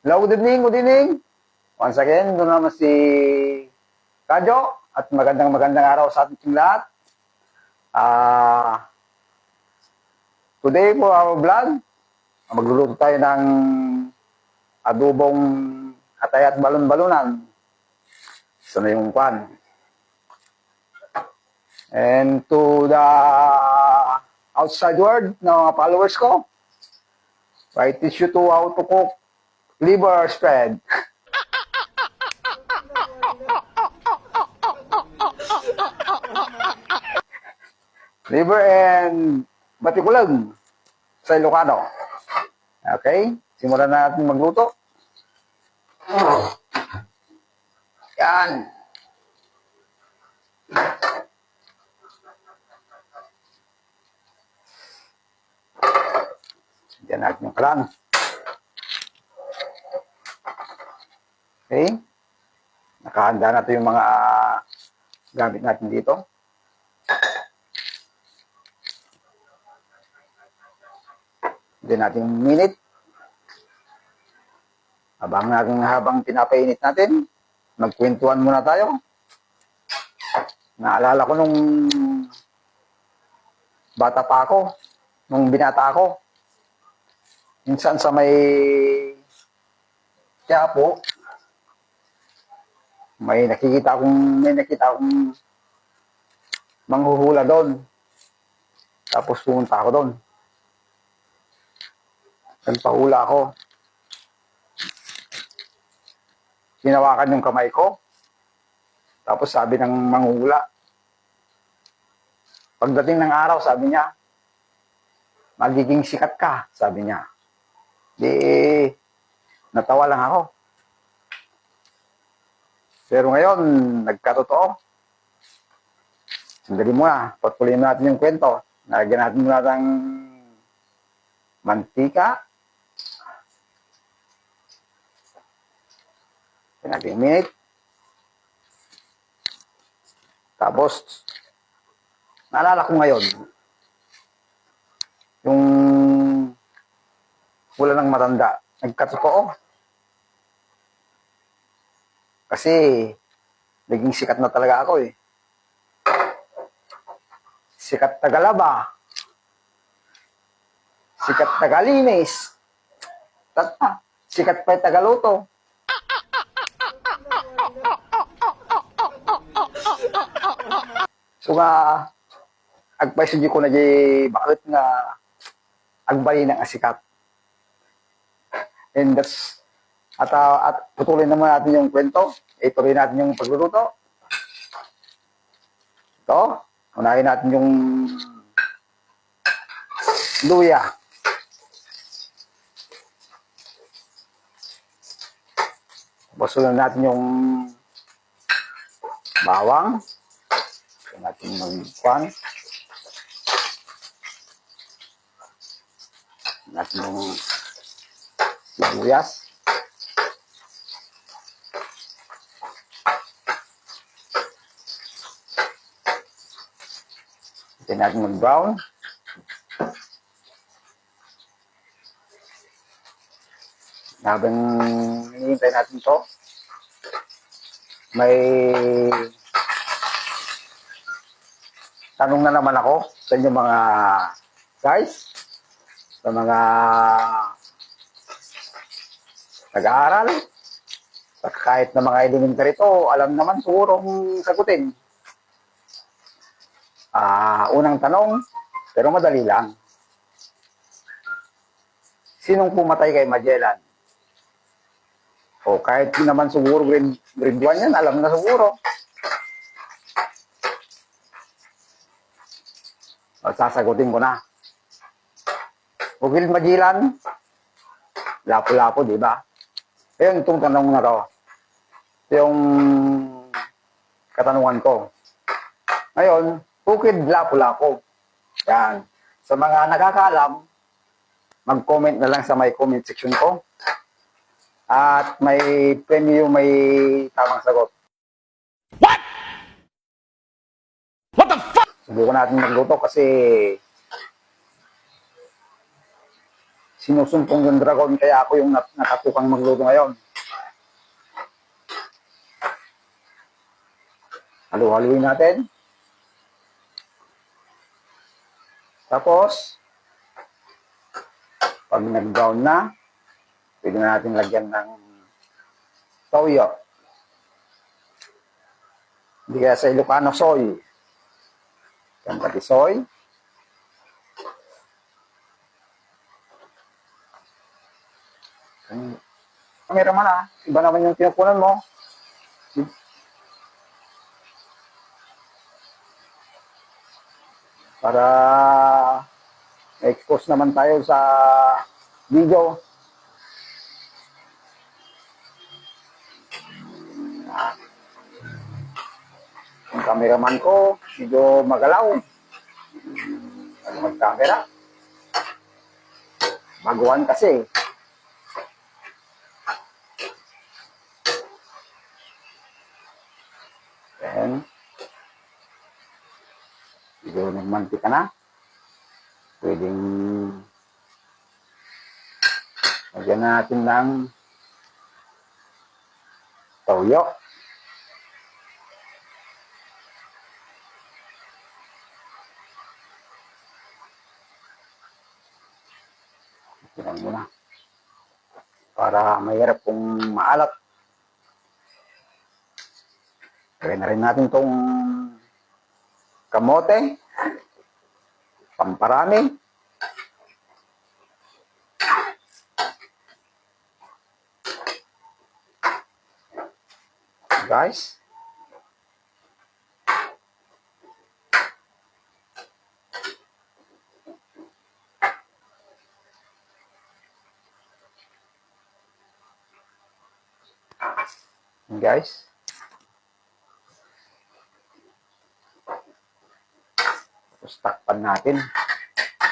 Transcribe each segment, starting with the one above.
Hello, good evening, good evening. Once again, doon naman si Kadyo at magandang araw sa ating lahat. Today for our vlog, magluluto tayo ng adobong atay at balon-balunan. So na yung pan. And to the outside world na mga followers ko, I teach you to how to cook liver spread. Liver and batikulag sa Ilocano. Okay? Simulan na natin magluto. Yan. Diyan natin yung kalan. Okay? Nakahanda na ito yung mga gamit natin dito. Diyan natin yung minute. Habang pinapainit natin, magkwentuhan muna tayo. Naalala ko nung bata pa ako, nung binata ako, minsan sa may Quiapo, may nakita akong manghuhula doon. Tapos pumunta ako doon. Nagpahula ako. Hinawakan yung kamay ko. Tapos sabi ng manghuhula, pagdating ng araw, sabi niya, magiging sikat ka, sabi niya. Di, natawa lang ako. Pero ngayon, nagkatotoo. Sandali muna, patuloyin natin yung kwento. Nalagyan natin muna ng mantika. Natin yung minute. Tapos, naalala ko ngayon, yung wala ng matanda, nagkatotoo. Kasi, naging sikat na talaga ako eh. Sikat tagalaba. Sikat tagalinis. Sikat pa tagaluto. So nga, agpaisudyo ko na di bakit nga agbali ng asikat. And that's, at putuloy naman natin yung kwento. Ituloy natin yung pagluluto. Ito, unahin natin yung luya. Basulan natin yung bawang. Ito natin magkuhan. Natin yung sibuyas. Ito natin mag-brown. Habang hinihintay natin ito, may tanong na naman ako sa inyo mga guys, sa mga nag-aaral, kahit na mga elementary ito, alam naman siguro kung sagutin. Unang tanong, pero madali lang. Sinong pumatay kay Magellan? O kahit naman siguro grade 1 yan, alam na siguro. O, sasagutin ko na. Bukil Magellan, Lapu-Lapu, di ba? Ayun, itong tanong na to. Ito yung katanungan ko. Ngayon, Bukid Lapu-Lapu. Yan. Sa mga nakakaalam, mag-comment na lang sa may comment section ko. At may premyo, may tamang sagot. What? What the fuck? Subukan natin magluto kasi sinusumpong yung dragon, kaya ako yung nakatukang magluto ngayon. Halu-haluin natin. Tapos, pag nag-brown na, pwede na natin lagyan ng toyo. Hindi kaya sa Ilocano, soy. Yan pati soy. Kamera man iba naman yung pinupunan mo. Para expose naman tayo sa video. Yung cameraman ko, medyo magalaw. Ano mag-camera? Baguhan kasi. Then, medyo nagmantika na. Pwedeng lagyan natin ng toyo. Tignan mo na. Para mahirap kung maalat. Gawin na rin natin itong kamote. Pamparami. Guys. Guys. Tapos takpan natin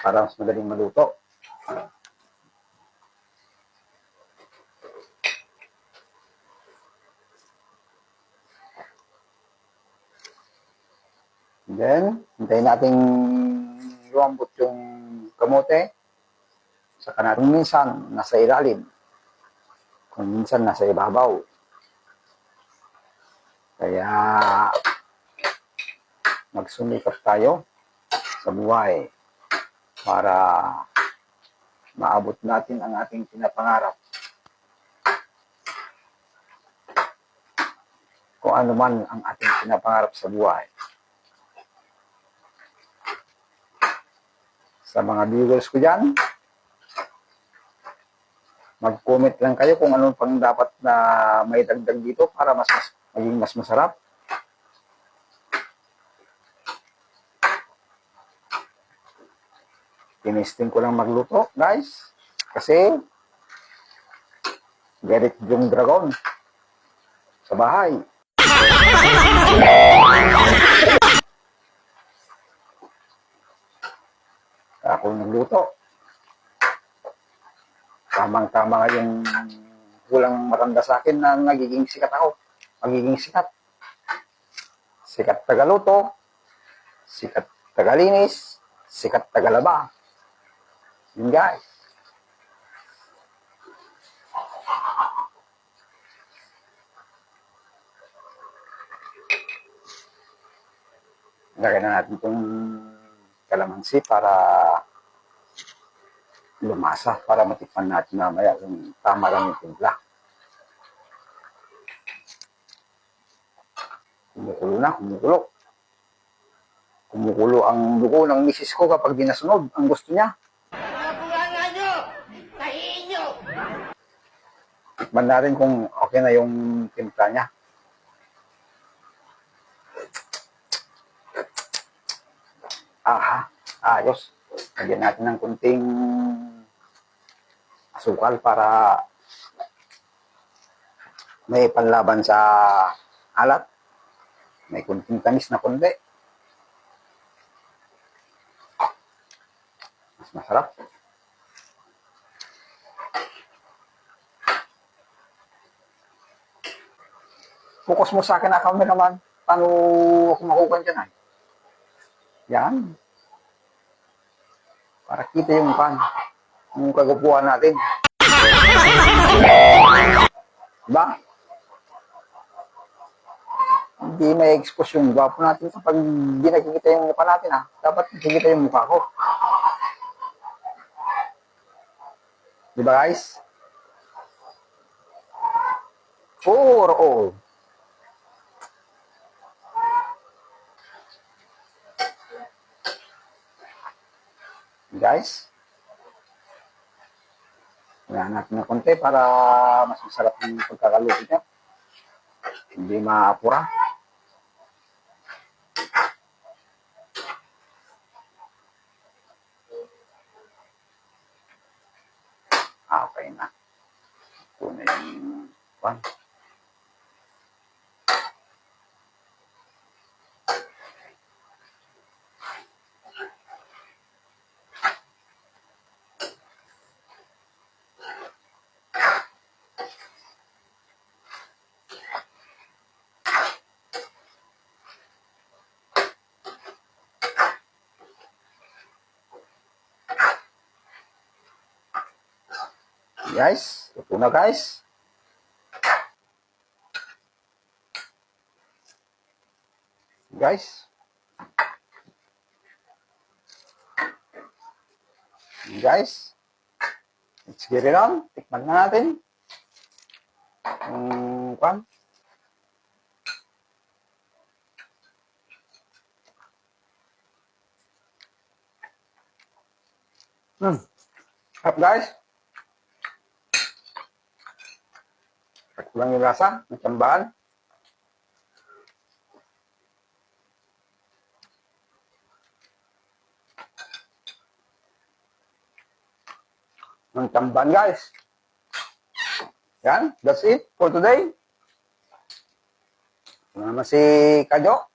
para mas madaling maluto. Then, hintayin natin lumambot yung kamote. Saka natin minsan nasa ilalim. Kung minsan nasa ibabaw. Kaya magsumikap tayo sa buhay para maabot natin ang ating pinapangarap. Kung ano man ang ating pinapangarap sa buhay. Sa mga viewers ko dyan, mag-comment lang kayo kung ano pang dapat na may dagdag dito para maging mas masarap. Tinesting ko lang magluto, guys. Kasi, galit yung dragon sa bahay. Ako nagluto. Tamang-tama nga yung walang matanda sa akin na nagiging sikat ako. Magiging sikat. Sikat tagaluto, sikat tagalinis, sikat tagalaba. Yun guys. Lagyan na natin itong kalamansi para lumasa, para matikman natin mamaya kung tama lang yung timpla. Kumukulo na, kumukulo. Kumukulo ang dugo ng misis ko kapag di nasunod ang gusto niya. Tikman natin kung okay na yung timpla niya. Aha, ayos. Lagyan natin ng kunting asukal para may panlaban sa alat. May kunting tamis na kundi. Mas masarap. Focus mo sa akin na camera naman. Paano ako makukuha dyan? Yan. Para kita yung pan. yung kagupuan natin. Diba? Hindi may expose yung gwapo natin kapag hindi nakikita yung mukha natin, ha. Dapat nakikita yung mukha ko. Diba, guys? For all. Guys, wala natin ng konti para mas masarap yung pagkakaluto niya. Hindi maapura. Okay na. Ito na yung one. Guys, ito na guys. Guys. Guys. Let's get it on. Tikman na natin. Kwan. Up guys. Lang yung rasa ng tambahan. Ng tambahan guys. Yan, that's it for today. Naman si Kadyo,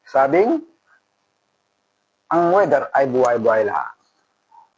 sabing, ang weather ay buhay-buhay lahat.